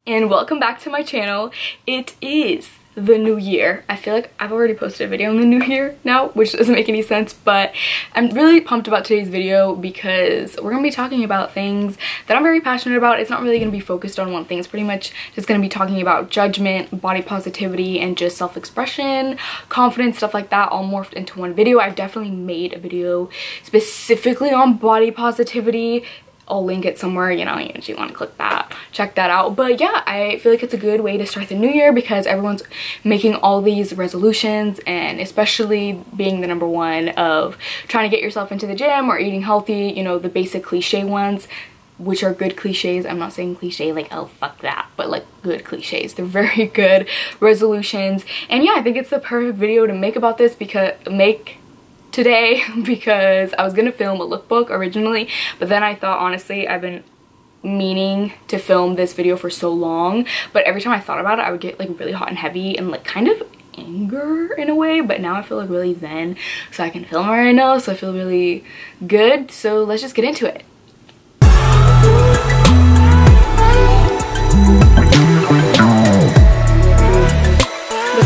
And welcome back to my channel. It is the new year. I feel like I've already posted a video on the new year now, which doesn't make any sense, but I'm really pumped about today's video because we're gonna be talking about things that I'm very passionate about. It's not really gonna be focused on one thing. It's pretty much just gonna be talking about judgment, body positivity, and just self-expression, confidence, stuff like that, all morphed into one video. I've definitely made a video specifically on body positivity. I'll link it somewhere, you know, if you want to click that, check that out. But yeah, I feel like it's a good way to start the new year because everyone's making all these resolutions, and especially being the number one of trying to get yourself into the gym or eating healthy, you know, the basic cliche ones, which are good cliches. I'm not saying cliche like, oh fuck that, but like good cliches. They're very good resolutions. And yeah, I think it's the perfect video to make about this today because I was gonna film a lookbook originally, but then I thought, honestly, I've been meaning to film this video for so long, but every time I thought about it, I would get like really hot and heavy and like kind of anger in a way. But now I feel like really zen, so I can film it right now, so I feel really good. So let's just get into it. The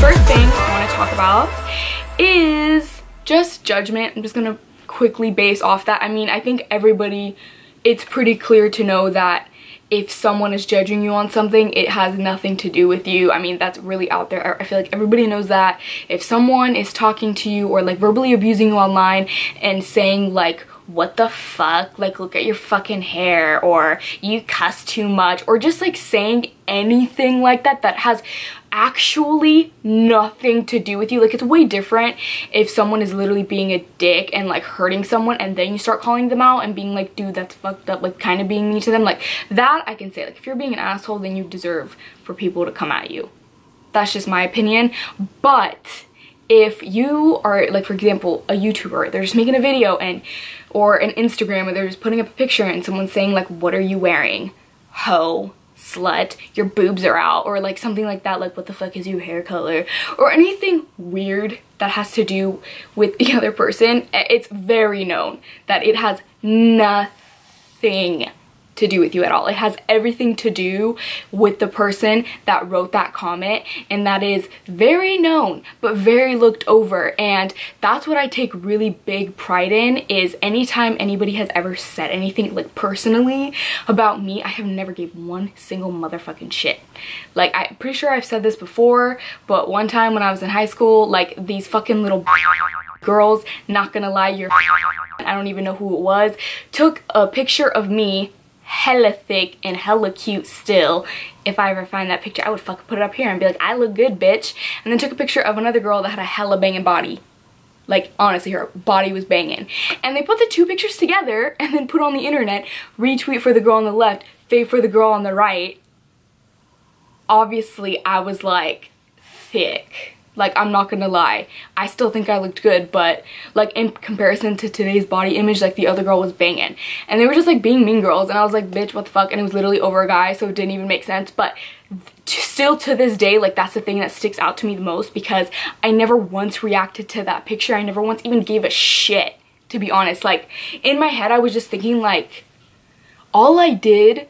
first thing I want to talk about is just judgment. I'm just gonna quickly base off that. I mean, I think everybody, it's pretty clear to know that if someone is judging you on something, it has nothing to do with you. I mean, that's really out there. I feel like everybody knows that. If someone is talking to you or like verbally abusing you online and saying like, what the fuck, like look at your fucking hair, or you cuss too much, or just like saying anything like that that has actually nothing to do with you. Like, it's way different if someone is literally being a dick and like hurting someone, and then you start calling them out and being like, dude, that's fucked up, like kind of being mean to them. Like that I can say, like if you're being an asshole, then you deserve for people to come at you. That's just my opinion. But if you are like, for example, a YouTuber, they're just making a video or an Instagram, or they're just putting up a picture and someone's saying like, what are you wearing? Hoe, slut, your boobs are out, or like something like that, like what the fuck is your hair color, or anything weird that has to do with the other person, it's very known that it has nothing to do with you at all. It has everything to do with the person that wrote that comment, and that is very known but very looked over. And that's what I take really big pride in, is anytime anybody has ever said anything like personally about me, I have never gave one single motherfucking shit. Like, I'm pretty sure I've said this before, but one time when I was in high school, like these fucking little girls, not gonna lie, I don't even know who it was, took a picture of me, hella thick and hella cute still. If I ever find that picture, I would fucking put it up here and be like, I look good, bitch. And then took a picture of another girl that had a hella banging body. Like, honestly, her body was banging. And they put the two pictures together and then put on the internet, retweet for the girl on the left, fave for the girl on the right. Obviously, I was like, thick. Like, I'm not gonna lie, I still think I looked good, but like in comparison to today's body image, like the other girl was banging. And they were just like being mean girls, and I was like, bitch, what the fuck? And it was literally over a guy, so it didn't even make sense. But still to this day, like that's the thing that sticks out to me the most, because I never once reacted to that picture. I never once even gave a shit, to be honest. Like in my head, I was just thinking like, all I did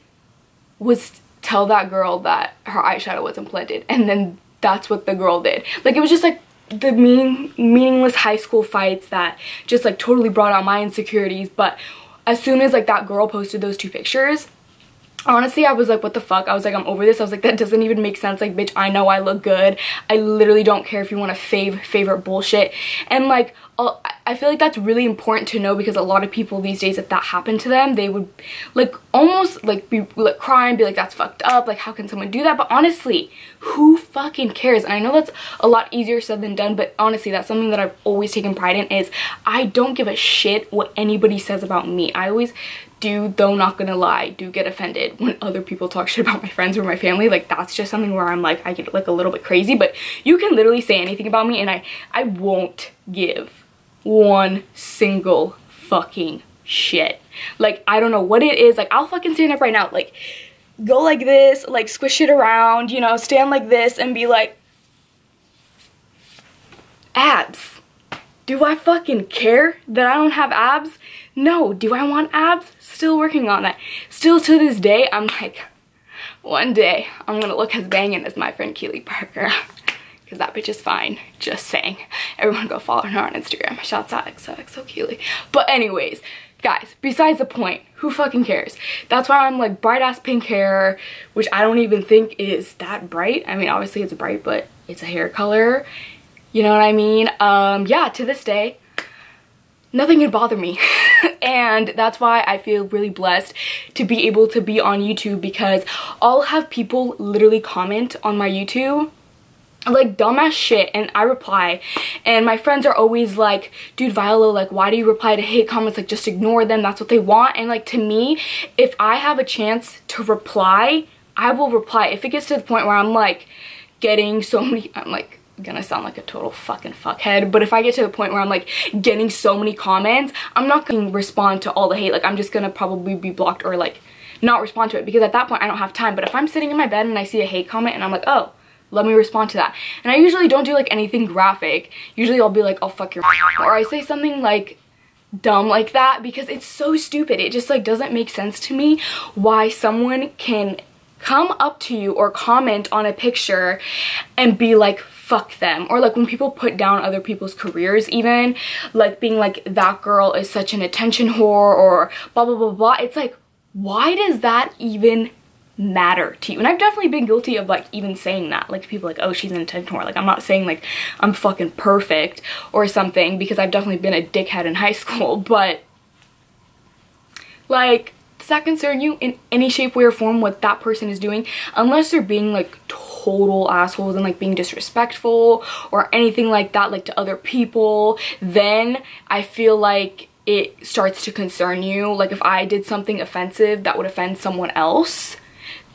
was tell that girl that her eyeshadow wasn't planted, and then that's what the girl did. Like, it was just like the meaningless high school fights that just like totally brought out my insecurities. But as soon as like that girl posted those two pictures, honestly, I was like, what the fuck? I was like, I'm over this. I was like, that doesn't even make sense. Like, bitch, I know I look good. I literally don't care if you want to favorite bullshit. And like, I feel like that's really important to know, because a lot of people these days, if that happened to them, they would like almost like be like cry and be like, that's fucked up. Like, how can someone do that? But honestly, who fucking cares? And I know that's a lot easier said than done, but honestly, that's something that I've always taken pride in, is I don't give a shit what anybody says about me. I always do, though not gonna lie, do get offended when other people talk shit about my friends or my family. Like, that's just something where I'm like, I get like a little bit crazy. But you can literally say anything about me and I won't give one single fucking shit. Like, I don't know what it is. Like, I'll fucking stand up right now, like go like this, like squish it around, you know, stand like this and be like, abs. Do I fucking care that I don't have abs? No. Do I want abs? Still working on that. Still to this day, I'm like, one day I'm gonna look as banging as my friend Keely Parker. Because that bitch is fine. Just saying. Everyone go follow her on Instagram. Shouts out XOXO Keely. But anyways, guys, besides the point, who fucking cares? That's why I'm like bright ass pink hair, which I don't even think is that bright. I mean, obviously it's bright, but it's a hair color. You know what I mean? Yeah, to this day, nothing can bother me. And that's why I feel really blessed to be able to be on YouTube, because I'll have people literally comment on my YouTube like dumbass shit and I reply, and my friends are always like, dude, Viola, like, why do you reply to hate comments? Like, just ignore them, that's what they want. And like, to me, if I have a chance to reply, I will reply. If it gets to the point where I'm like getting so many, I'm like gonna sound like a total fucking fuckhead, but if I get to the point where I'm like getting so many comments, I'm not gonna respond to all the hate. Like, I'm just gonna probably be blocked or like not respond to it, because at that point I don't have time. But if I'm sitting in my bed and I see a hate comment and I'm like, oh, let me respond to that. And I usually don't do like anything graphic. Usually I'll be like, I'll fuck your or I say something like dumb like that, because it's so stupid. It just like doesn't make sense to me why someone can come up to you or comment on a picture and be like, fuck them. Or like when people put down other people's careers, even like being like, that girl is such an attention whore or blah blah blah blah. It's like, why does that even matter to you? And I've definitely been guilty of like even saying that, like, people like, oh, she's an attention whore. Like, I'm not saying like I'm fucking perfect or something, because I've definitely been a dickhead in high school, but like, does that concern you in any shape, way, or form what that person is doing? Unless they're being like total assholes and like being disrespectful or anything like that, like to other people, then I feel like it starts to concern you. Like, if I did something offensive that would offend someone else,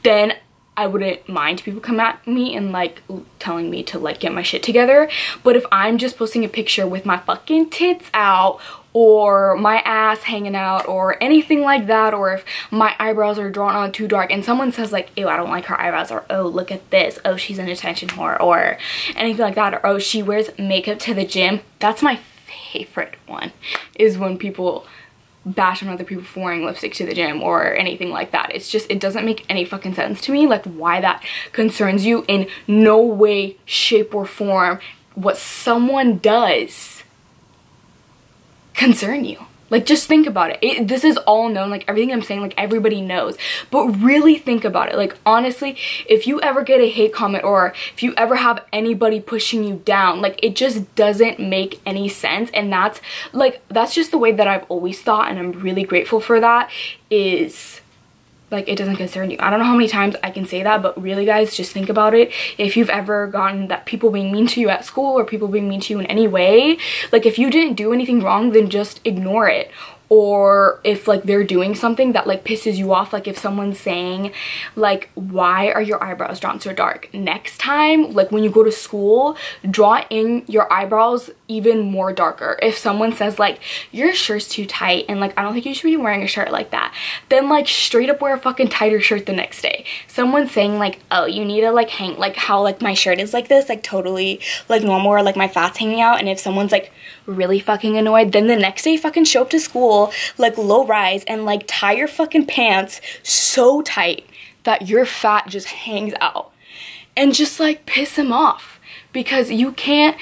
then I wouldn't mind people come at me and like telling me to like get my shit together. But if I'm just posting a picture with my fucking tits out or my ass hanging out or anything like that, or if my eyebrows are drawn on too dark and someone says like, ew, I don't like her eyebrows, or oh, look at this, oh, she's an attention whore, or anything like that, or oh, she wears makeup to the gym. That's my favorite one, is when people bash on other people for wearing lipstick to the gym or anything like that. It's just, it doesn't make any fucking sense to me, like, why that concerns you. In no way, shape, or form what someone does concern you. Like, just think about it. This is all known, like, everything I'm saying, like, everybody knows. But really think about it. Like, honestly, if you ever get a hate comment or if you ever have anybody pushing you down, like, it just doesn't make any sense. And that's, like, that's just the way that I've always thought, and I'm really grateful for that, is, like, it doesn't concern you. I don't know how many times I can say that, but really, guys, just think about it. If you've ever gotten that people being mean to you at school or people being mean to you in any way, like, if you didn't do anything wrong, then just ignore it. Or if like they're doing something that like pisses you off, like if someone's saying like, why are your eyebrows drawn so dark? Next time, like when you go to school, draw in your eyebrows even more darker. If someone says like, your shirt's too tight and like, I don't think you should be wearing a shirt like that, then like straight up wear a fucking tighter shirt the next day. Someone's saying like, oh, you need to like hang, like how like my shirt is like this, like totally like normal, or like my fat's hanging out, and if someone's like really fucking annoyed, then the next day fucking show up to school like low rise and like tie your fucking pants so tight that your fat just hangs out, and just like piss them off, because you can't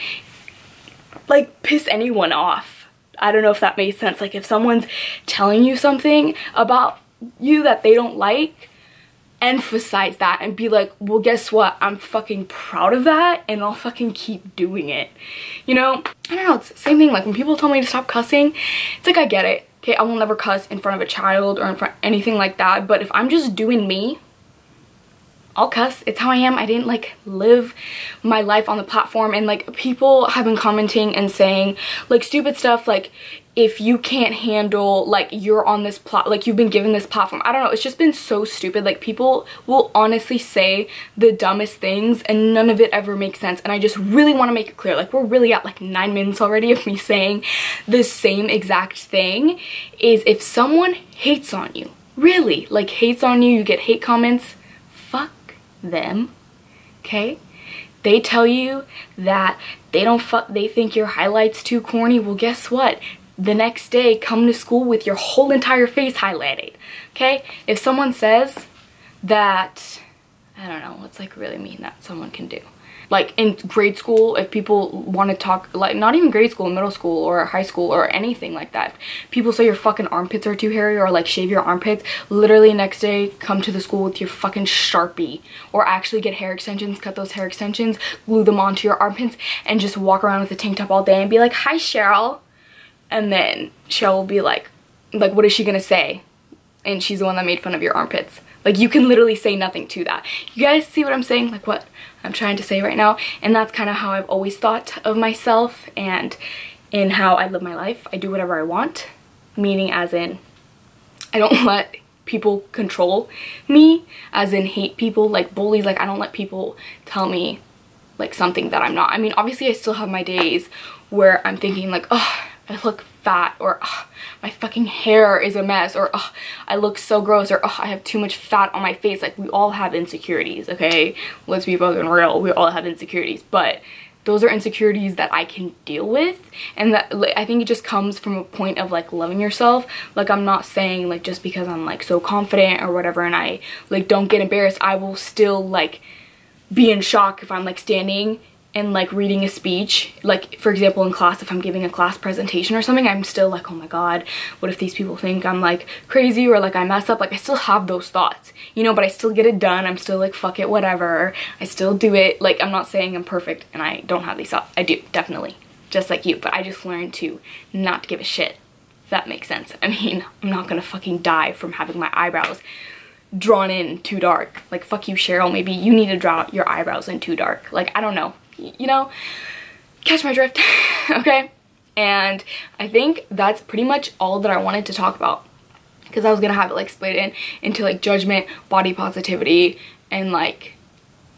like piss anyone off. I don't know if that makes sense. Like, if someone's telling you something about you that they don't like, emphasize that and be like, well, guess what, I'm fucking proud of that and I'll fucking keep doing it. You know, I don't know, it's the same thing. Like when people tell me to stop cussing, it's like, I get it, okay, I will never cuss in front of a child or in front anything like that, but if I'm just doing me, I'll cuss. It's how I am. I didn't like live my life on the platform, and like people have been commenting and saying like stupid stuff like, if you can't handle, like, you're on this like you've been given this platform. I don't know, it's just been so stupid. Like, people will honestly say the dumbest things and none of it ever makes sense. And I just really want to make it clear, like, we're really at like 9 minutes already of me saying the same exact thing, is if someone hates on you, really like hates on you, you get hate comments, fuck them, okay? They tell you that they think your highlight's too corny. Well, guess what? The next day, come to school with your whole entire face highlighted, okay? If someone says that I don't know, what's like really mean that someone can do. Like in grade school, if people want to talk, like not even grade school, middle school or high school or anything like that, people say your fucking armpits are too hairy or like shave your armpits, literally next day come to the school with your fucking Sharpie, or actually get hair extensions, cut those hair extensions, glue them onto your armpits, and just walk around with a tank top all day and be like, hi Cheryl. And then Cheryl will be like what is she gonna say? And she's the one that made fun of your armpits. Like, you can literally say nothing to that. You guys see what I'm saying? Like what I'm trying to say right now? And that's kind of how I've always thought of myself and in how I live my life. I do whatever I want, meaning as in I don't let people control me, as in hate people, like bullies. Like I don't let people tell me like something that I'm not. I mean, obviously I still have my days where I'm thinking like, oh, I look fat, or oh, my fucking hair is a mess, or oh, I look so gross, or oh, I have too much fat on my face. Like, we all have insecurities, okay? Let's be fucking real. We all have insecurities, but those are insecurities that I can deal with, and that like, I think it just comes from a point of like loving yourself. Like, I'm not saying like just because I'm like so confident or whatever and I like don't get embarrassed, I will still like be in shock if I'm like standing and like reading a speech, like for example in class, if I'm giving a class presentation or something, I'm still like, oh my god, what if these people think I'm like crazy or like I mess up? Like I still have those thoughts, you know, but I still get it done. I'm still like, fuck it, whatever, I still do it. Like, I'm not saying I'm perfect and I don't have these thoughts. I do, definitely, just like you, but I just learned to not give a shit, if that makes sense. I mean, I'm not gonna fucking die from having my eyebrows drawn in too dark. Like, fuck you Cheryl, maybe you need to draw your eyebrows in too dark. Like, I don't know, you know, catch my drift. Okay, and I think that's pretty much all that I wanted to talk about, because I was gonna have it like split into like judgment, body positivity, and like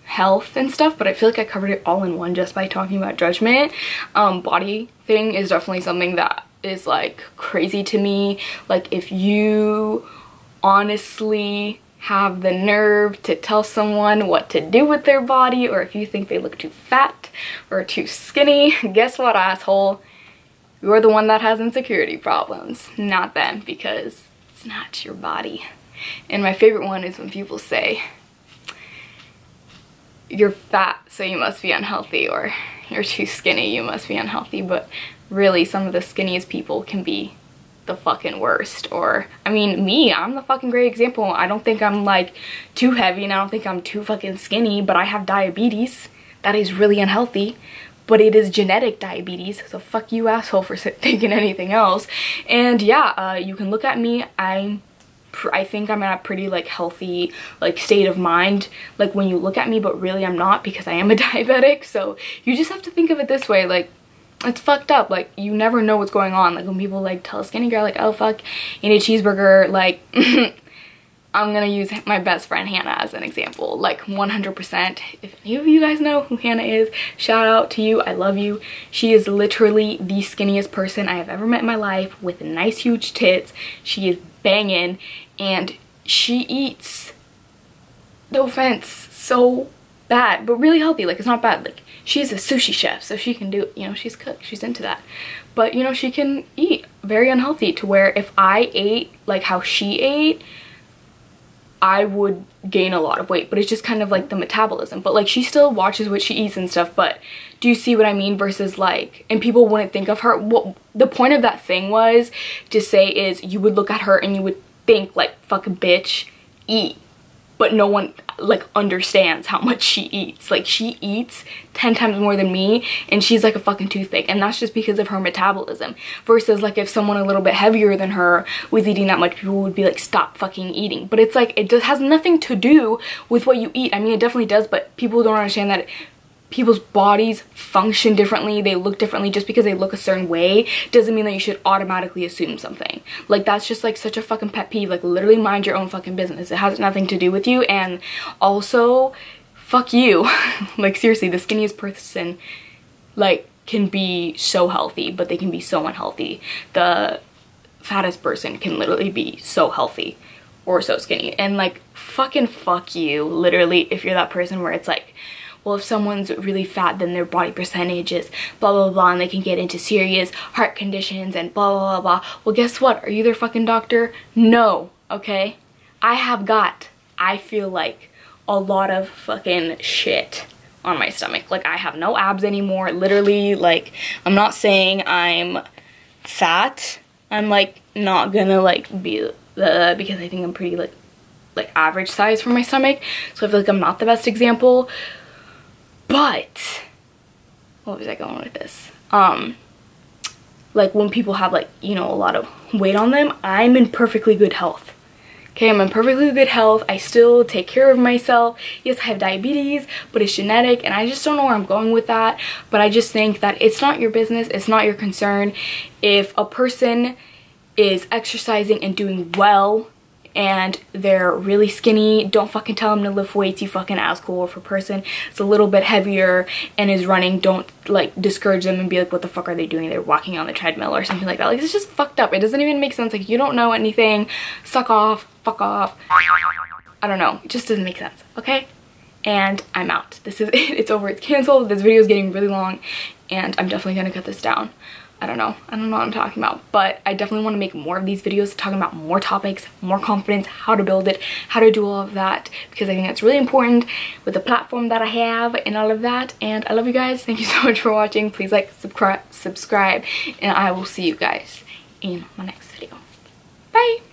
health and stuff, but I feel like I covered it all in one just by talking about judgment. Body thing is definitely something that is like crazy to me. Like, if you honestly have the nerve to tell someone what to do with their body, or if you think they look too fat or too skinny, guess what, asshole? You're the one that has insecurity problems, not them, because it's not your body. And my favorite one is when people say, you're fat, so you must be unhealthy, or you're too skinny, you must be unhealthy. But really, some of the skinniest people can be the fucking worst. Or, I mean, me, I'm the fucking great example. I don't think I'm like too heavy, and I don't think I'm too fucking skinny, but I have diabetes. That is really unhealthy, but it is genetic diabetes, so fuck you asshole for thinking anything else. And yeah, you can look at me, I think I'm in a pretty like healthy like state of mind, like when you look at me, but really I'm not, because I am a diabetic. So you just have to think of it this way, like, it's fucked up. Like, you never know what's going on. Like, when people like tell a skinny girl like, oh fuck, eat a cheeseburger, like I'm gonna use my best friend Hannah as an example. Like, 100%, if any of you guys know who Hannah is, shout out to you, I love you. She is literally the skinniest person I have ever met in my life, with nice huge tits. She is banging, and she eats, no offense, so bad, but really healthy. Like, it's not bad. Like, she's a sushi chef, so she can do it, you know, she's cooked, she's into that. But you know, she can eat very unhealthy, to where if I ate like how she ate, I would gain a lot of weight. But it's just kind of like the metabolism. But like, she still watches what she eats and stuff. But do you see what I mean? Versus like, and people wouldn't think of her, what the point of that thing was to say is, you would look at her and you would think like, fucking bitch, eat. But no one like understands how much she eats. Like, she eats 10 times more than me, and she's like a fucking toothpick, and that's just because of her metabolism. Versus like, if someone a little bit heavier than her was eating that much, people would be like, stop fucking eating. But it's like, it just has nothing to do with what you eat. I mean, it definitely does, but people don't understand that people's bodies function differently, they look differently. Just because they look a certain way doesn't mean that you should automatically assume something. Like, that's just like such a fucking pet peeve. Like, literally mind your own fucking business. It has nothing to do with you. And also, fuck you. Like, seriously, the skinniest person like can be so healthy, but they can be so unhealthy. The fattest person can literally be so healthy or so skinny. And like, fucking fuck you, literally, if you're that person where it's like, well, if someone's really fat, then their body percentage is blah, blah, blah, and they can get into serious heart conditions and blah, blah, blah, blah. Well, guess what? Are you their fucking doctor? No, okay? I feel like, a lot of fucking shit on my stomach. Like, I have no abs anymore. Literally, like, I'm not saying I'm fat. I'm like not gonna like be because I think I'm pretty like average size for my stomach, so I feel like I'm not the best example. But what was I going with this? Like, when people have like, you know, a lot of weight on them, I'm in perfectly good health. Okay, I'm in perfectly good health. I still take care of myself. Yes, I have diabetes, but it's genetic, and I just don't know where I'm going with that. But I just think that it's not your business, it's not your concern. If a person is exercising and doing well and they're really skinny, don't fucking tell them to lift weights, you fucking asshole. Or if a person is a little bit heavier and is running, don't like discourage them and be like, what the fuck are they doing? They're walking on the treadmill or something like that. Like, it's just fucked up. It doesn't even make sense. Like, you don't know anything. Suck off, fuck off. I don't know. It just doesn't make sense, okay? And I'm out. This is it. It's over. It's canceled. This video is getting really long, and I'm definitely gonna cut this down. I don't know what I'm talking about, but I definitely want to make more of these videos talking about more topics, more confidence, how to build it, how to do all of that, because I think that's really important with the platform that I have and all of that. And I love you guys. Thank you so much for watching. Please like, subscribe, and I will see you guys in my next video. Bye.